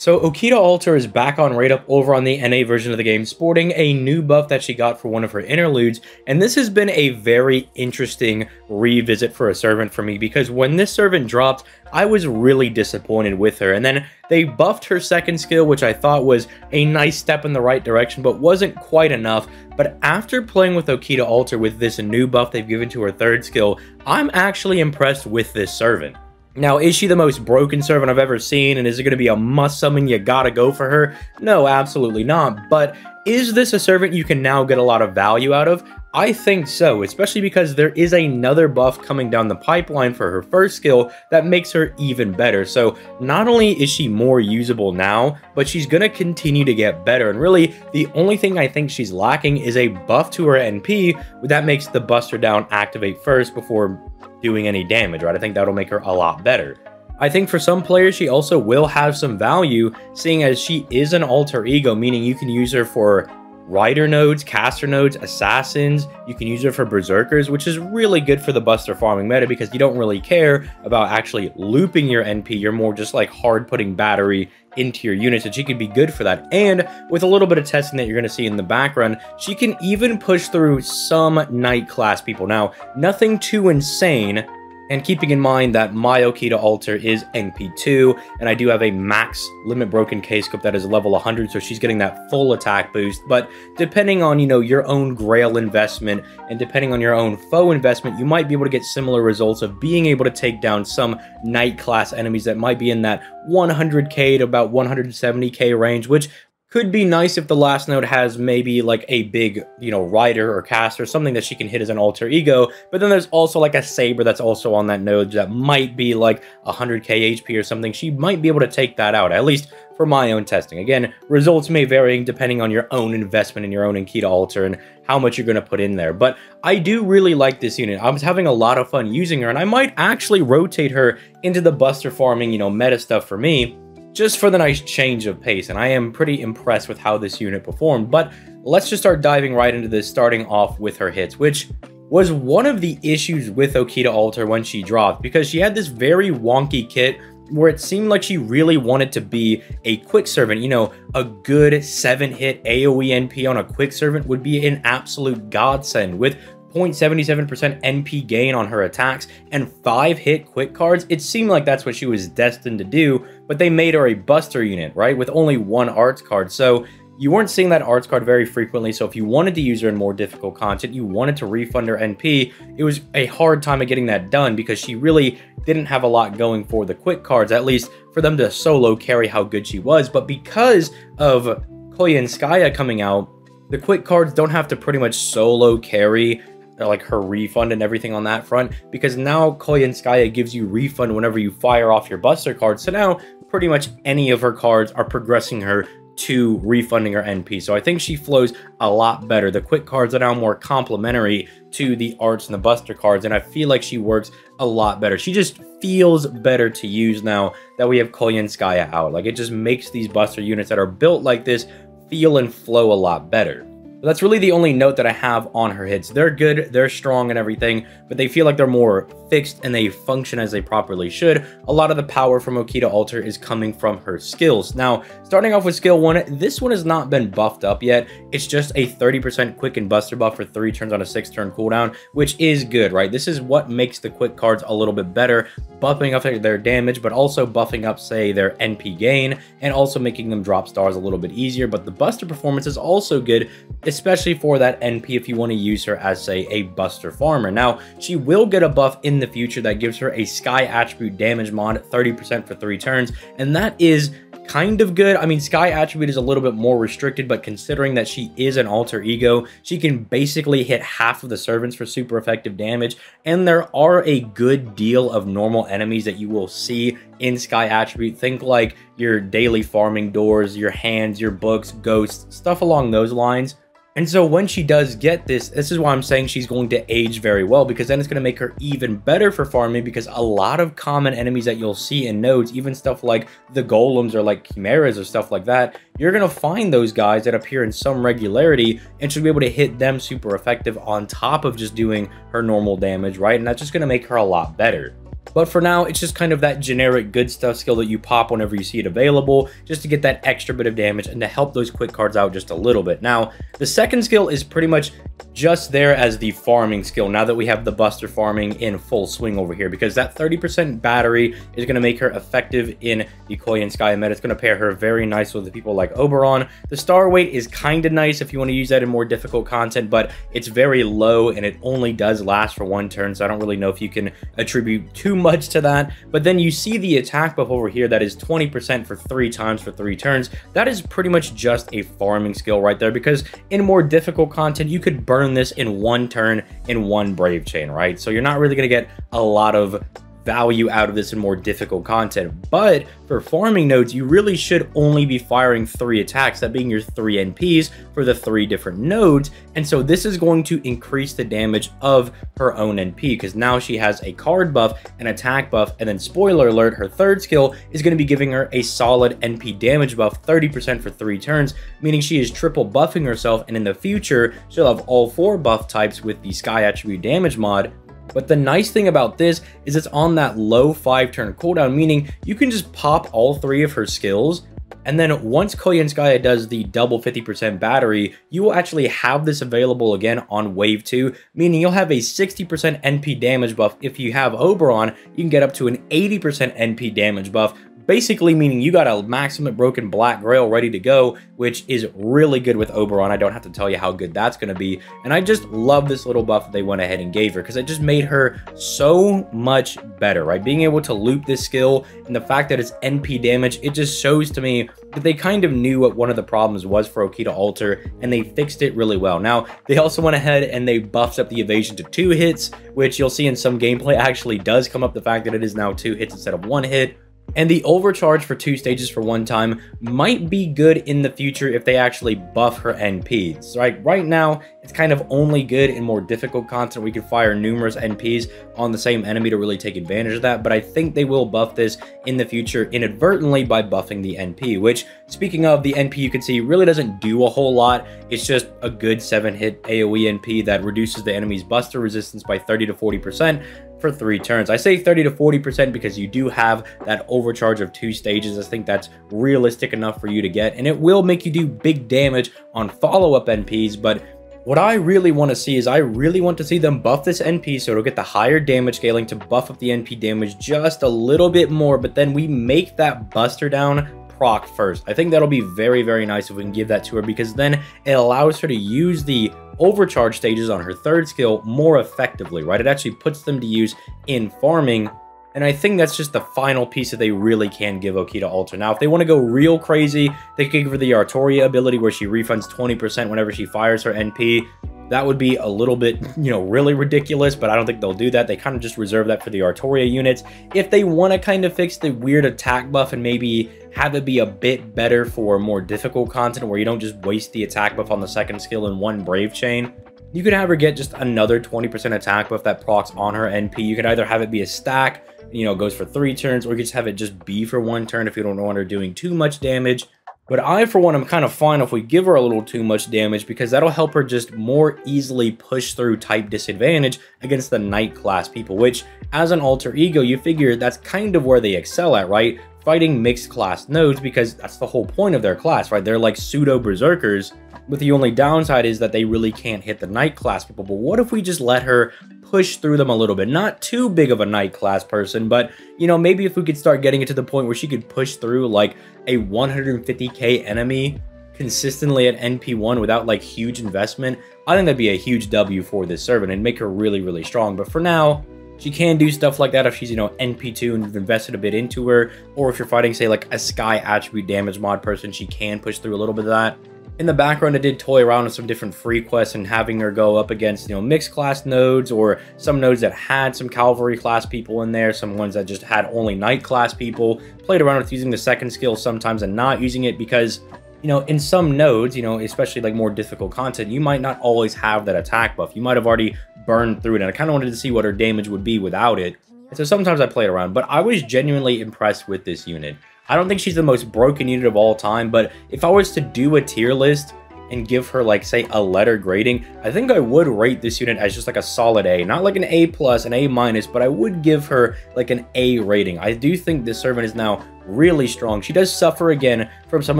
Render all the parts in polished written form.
So Okita Alter is back on Raid Up over on the NA version of the game, sporting a new buff that she got for one of her interludes, and this has been a very interesting revisit for a servant for me, because when this servant dropped, I was really disappointed with her, and then they buffed her second skill, which I thought was a nice step in the right direction, but wasn't quite enough. But after playing with Okita Alter with this new buff they've given to her third skill, I'm actually impressed with this servant. Now, is she the most broken servant I've ever seen, and is it going to be a must summon you gotta go for her? No, absolutely not, but is this a servant you can now get a lot of value out of? I think so, especially because there is another buff coming down the pipeline for her first skill that makes her even better. So not only is she more usable now, but she's going to continue to get better. And really, the only thing I think she's lacking is a buff to her NP that makes the Buster Down activate first before doing any damage, right? I think that'll make her a lot better. I think for some players, she also will have some value, seeing as she is an alter ego, meaning you can use her for Rider nodes, caster nodes, assassins. You can use her for berserkers, which is really good for the buster farming meta because you don't really care about actually looping your NP. You're more just like hard putting battery into your units, and she can be good for that. And with a little bit of testing that you're going to see in the background, she can even push through some knight class people. Now, nothing too insane, and keeping in mind that my Okita Alter is NP2, and I do have a max limit broken K-scope that is level 100, so she's getting that full attack boost. But depending on, your own Grail investment, and depending on your own foe investment, you might be able to get similar results of being able to take down some Knight class enemies that might be in that 100k to about 170k range, which could be nice if the last node has maybe like a big, rider or caster, something that she can hit as an alter ego. But then there's also like a saber that's also on that node that might be like 100k HP or something. She might be able to take that out, at least for my own testing. Again, results may vary depending on your own investment in your own Okita Alter and how much you're going to put in there. But I do really like this unit. I was having a lot of fun using her, and I might actually rotate her into the buster farming, meta stuff for me, just for the nice change of pace, and I am pretty impressed with how this unit performed. But let's just start diving right into this, starting off with her hits, which was one of the issues with Okita Alter when she dropped, because she had this very wonky kit where it seemed like she really wanted to be a quick servant. A good 7-hit AoE NP on a quick servant would be an absolute godsend. With 0.77% NP gain on her attacks and 5-hit quick cards, it seemed like that's what she was destined to do, but they made her a buster unit, right, with only one arts card. So you weren't seeing that arts card very frequently, so if you wanted to use her in more difficult content, you wanted to refund her NP, it was a hard time of getting that done because she really didn't have a lot going for the quick cards, at least for them to solo carry how good she was. But because of Koyanskaya coming out, the quick cards don't have to pretty much solo carry like her refund and everything on that front, because now Koyanskaya gives you refund whenever you fire off your buster card. So now pretty much any of her cards are progressing her to refunding her NP. So I think she flows a lot better. The quick cards are now more complementary to the arts and the buster cards, and I feel like she works a lot better. She just feels better to use now that we have Koyanskaya out. Like, it just makes these buster units that are built like this feel and flow a lot better. But that's really the only note that I have on her hits. They're good, they're strong and everything, but they feel like they're more fixed and they function as they properly should. A lot of the power from Okita Alter is coming from her skills. Now, starting off with skill 1, this one has not been buffed up yet. It's just a 30% quick and buster buff for 3 turns on a 6-turn cooldown, which is good, right? This is what makes the quick cards a little bit better, buffing up their damage, but also buffing up, say, their NP gain, and also making them drop stars a little bit easier. But the buster performance is also good, especially for that NP if you want to use her as, say, a buster farmer. Now, she will get a buff in the future that gives her a Sky Attribute damage mod, 30% for 3 turns, and that is kind of good. I mean, Sky Attribute is a little bit more restricted, but considering that she is an alter ego, she can basically hit half of the servants for super effective damage, and there are a good deal of normal enemies that you will see in Sky Attribute. Think like your daily farming doors, your hands, your books, ghosts, stuff along those lines. And so when she does get this is why I'm saying she's going to age very well, because then it's going to make her even better for farming, because a lot of common enemies that you'll see in nodes, even stuff like the golems or like chimeras or stuff like that, you're going to find those guys that appear in some regularity and should be able to hit them super effective on top of just doing her normal damage, right? And that's just going to make her a lot better. But for now, it's just kind of that generic good stuff skill that you pop whenever you see it available, just to get that extra bit of damage and to help those quick cards out just a little bit. Now, the second skill is pretty much just there as the farming skill, now that we have the Buster farming in full swing over here, because that 30% battery is going to make her effective in the Korean Sky meta. It's going to pair her very nice with the people like Oberon. The star weight is kind of nice if you want to use that in more difficult content, but it's very low and it only does last for one turn, so I don't really know if you can attribute too much to that. But then you see the attack buff over here that is 20% for 3 times for 3 turns. That is pretty much just a farming skill right there, because in more difficult content you could burn this in 1 turn in 1 Brave Chain, right? So you're not really going to get a lot of value out of this in more difficult content. But for farming nodes, you really should only be firing 3 attacks, that being your 3 NPs for the 3 different nodes. And so this is going to increase the damage of her own NP, because now she has a card buff, an attack buff, and then spoiler alert, her third skill is going to be giving her a solid NP damage buff, 30% for 3 turns, meaning she is triple buffing herself, and in the future she'll have all 4 buff types with the Sky Attribute damage mod. But the nice thing about this is it's on that low 5-turn cooldown, meaning you can just pop all 3 of her skills, and then once Koyenskaya does the double 50% battery, you will actually have this available again on wave 2, meaning you'll have a 60% NP damage buff. If you have Oberon, you can get up to an 80% NP damage buff, basically meaning you got a maximum broken black grail ready to go, which is really good with Oberon. I don't have to tell you how good that's going to be. And I just love this little buff that they went ahead and gave her, because it just made her so much better, right? Being able to loop this skill and the fact that it's NP damage, it just shows to me that they kind of knew what one of the problems was for Okita Alter, and they fixed it really well. Now, they also went ahead and they buffed up the evasion to 2 hits, which you'll see in some gameplay actually does come up, the fact that it is now 2 hits instead of 1 hit. And the overcharge for 2 stages for 1 time might be good in the future if they actually buff her NPs. Right now, it's kind of only good in more difficult content. We can fire numerous NPs on the same enemy to really take advantage of that. But I think they will buff this in the future inadvertently by buffing the NP, which, speaking of the NP, you can see really doesn't do a whole lot. It's just a good 7-hit AoE NP that reduces the enemy's buster resistance by 30 to 40%. For 3 turns. I say 30 to 40% because you do have that overcharge of 2 stages. I think that's realistic enough for you to get, and it will make you do big damage on follow-up NPs. But what I really want to see is I really want to see them buff this NP so it'll get the higher damage scaling to buff up the NP damage just a little bit more, but then we make that buster down proc first. I think that'll be very, very nice if we can give that to her, because then it allows her to use the overcharge stages on her 3rd skill more effectively, right? It actually puts them to use in farming, and I think that's just the final piece that they really can give Okita Alter. Now, if they want to go real crazy, they could give her the Artoria ability where she refunds 20% whenever she fires her NP. That would be a little bit, really ridiculous, but I don't think they'll do that. They kind of just reserve that for the Artoria units. If they want to kind of fix the weird attack buff and maybe have it be a bit better for more difficult content where you don't just waste the attack buff on the 2nd skill in 1 Brave Chain, you could have her get just another 20% attack buff that procs on her NP. You could either have it be a stack, goes for 3 turns, or you could just have it just be for 1 turn if you don't want her doing too much damage. But I, for one, am kind of fine if we give her a little too much damage, because that'll help her just more easily push through type disadvantage against the Knight class people, which, as an alter ego, you figure that's kind of where they excel at, right? Fighting mixed class nodes, because that's the whole point of their class, right? They're like pseudo berserkers, but the only downside is that they really can't hit the Knight class people. But what if we just let her push through them a little bit? Not too big of a Knight class person, but maybe if we could start getting it to the point where she could push through like a 150k enemy consistently at NP1 without like huge investment, I think that'd be a huge W for this servant and make her really, really strong. But for now, she can do stuff like that if she's, NP2 and you've invested a bit into her, or if you're fighting, say, like a Sky Attribute damage mod person, she can push through a little bit of that. In the background, I did toy around with some different free quests and having her go up against, mixed class nodes, or some nodes that had some cavalry class people in there, some ones that just had only Knight class people. Played around with using the 2nd skill sometimes and not using it because, in some nodes, especially like more difficult content, you might not always have that attack buff. You might have already burned through it, and I kind of wanted to see what her damage would be without it. And so sometimes I played around, but I was genuinely impressed with this unit. I don't think she's the most broken unit of all time, but if I was to do a tier list and give her like, say, a letter grading, I think I would rate this unit as just like a solid A, not like an A plus, an A minus, but I would give her like an A rating. I do think this servant is now really strong. She does suffer again from some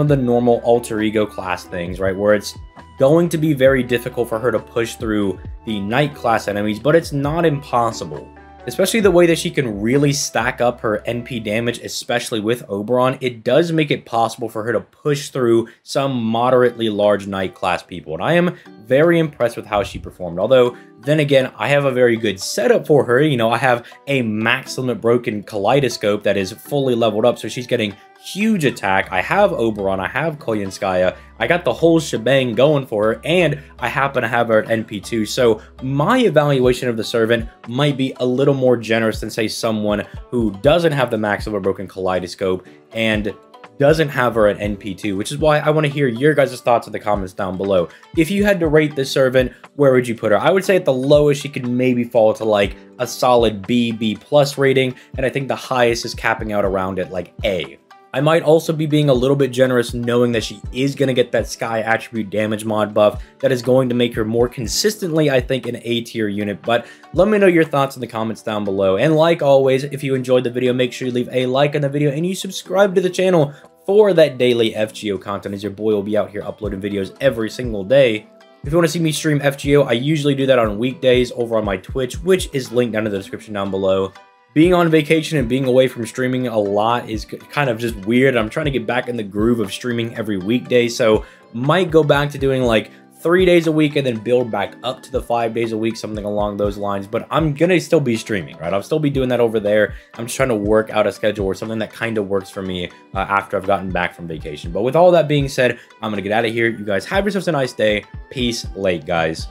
of the normal alter ego class things, right, where it's going to be very difficult for her to push through the knight class enemies, but it's not impossible. Especially the way that she can really stack up her NP damage, especially with Oberon, it does make it possible for her to push through some moderately large knight class people. And I am very impressed with how she performed. Although, then again, I have a very good setup for her. You know, I have a max limit broken kaleidoscope that is fully leveled up, so she's getting huge attack. I have Oberon, I have Koyanskaya, I got the whole shebang going for her, and I happen to have her at NP2, so my evaluation of the servant might be a little more generous than, say, someone who doesn't have the max of a broken kaleidoscope and doesn't have her at NP2, which is why I want to hear your guys' thoughts in the comments down below. If you had to rate this servant, where would you put her? I would say at the lowest, she could maybe fall to like a solid B, B plus rating, and I think the highest is capping out around at like A. I might also be being a little bit generous knowing that she is going to get that Sky Attribute Damage mod buff that is going to make her more consistently, I think, an A tier unit. But let me know your thoughts in the comments down below. And like always, if you enjoyed the video, make sure you leave a like on the video and you subscribe to the channel for that daily FGO content, as your boy will be out here uploading videos every single day. If you want to see me stream FGO, I usually do that on weekdays over on my Twitch, which is linked down in the description down below. Being on vacation and being away from streaming a lot is kind of just weird. I'm trying to get back in the groove of streaming every weekday, so might go back to doing like 3 days a week and then build back up to the 5 days a week, something along those lines. But I'm gonna still be streaming, right? I'll still be doing that over there. I'm just trying to work out a schedule or something that kind of works for me after I've gotten back from vacation. But with all that being said, I'm gonna get out of here. You guys have yourselves a nice day. Peace, late, guys.